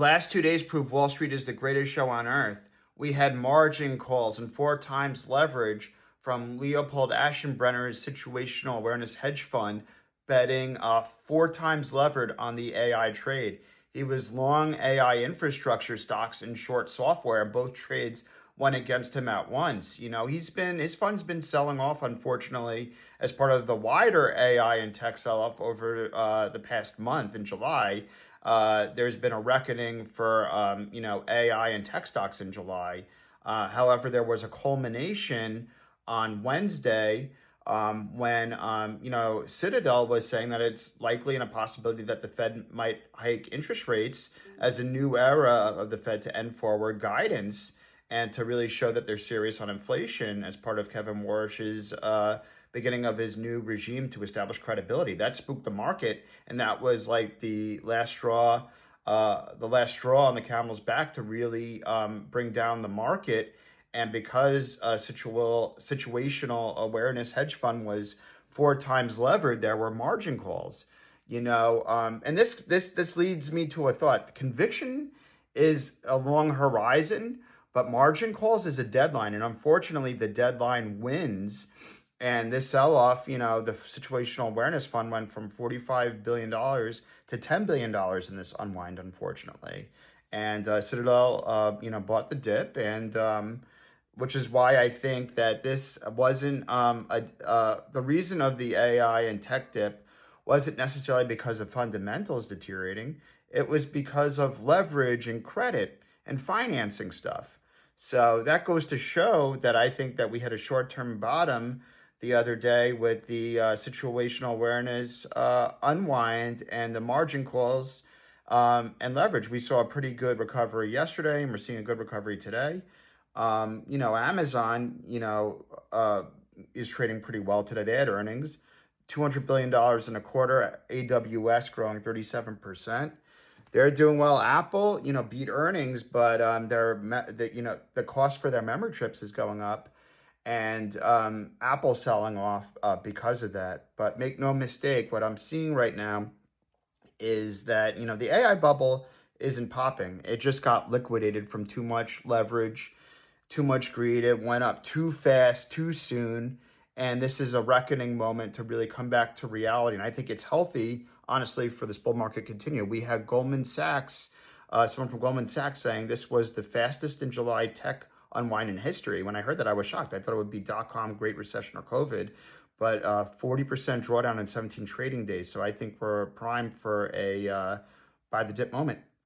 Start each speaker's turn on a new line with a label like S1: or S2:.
S1: last 2 days proved Wall Street is the greatest show on earth. We had margin calls and 4 times leverage from Leopold Aschenbrenner's situational awareness hedge fund, betting 4 times levered on the AI trade. He was long AI infrastructure stocks and short software, and both trades went against him at once. His fund's been selling off, unfortunately, as part of the wider AI and tech sell-off over the past month in July. There's been a reckoning for AI and tech stocks in July. However, there was a culmination on Wednesday when Citadel was saying that it's likely and a possibility that the Fed might hike interest rates as a new era of the Fed to end forward guidance and to really show that they're serious on inflation as part of Kevin Warsh's beginning of his new regime to establish credibility. That spooked the market, and that was like the last straw on the camel's back to really bring down the market. And because situational awareness hedge fund was 4 times levered, there were margin calls. And this leads me to a thought. Conviction is a long horizon, but margin calls is a deadline, and unfortunately, the deadline wins. And this sell-off, the Situational Awareness Fund went from $45 billion to $10 billion in this unwind, unfortunately. And Citadel, bought the dip, and which is why I think that this wasn't the reason of the AI and tech dip wasn't necessarily because of fundamentals deteriorating. It was because of leverage and credit and financing stuff. So that goes to show that I think that we had a short-term bottom the other day with the situational awareness unwind and the margin calls and leverage. We saw a pretty good recovery yesterday, and we're seeing a good recovery today. Amazon, is trading pretty well today. They had earnings, $200 billion in a quarter. AWS growing 37%. They're doing well. Apple, beat earnings, but the cost for their memory chips is going up, and Apple's selling off because of that. But make no mistake, what I'm seeing right now is that the AI bubble isn't popping. It just got liquidated from too much leverage, too much greed. It went up too fast, too soon. And this is a reckoning moment to really come back to reality. And I think it's healthy, honestly, for this bull market to continue. We had Goldman Sachs, someone from Goldman Sachs saying this was the fastest in July tech unwind in history. When I heard that, I was shocked. I thought it would be .com, Great Recession, or COVID. But 40% drawdown in 17 trading days. So I think we're primed for a buy the dip moment.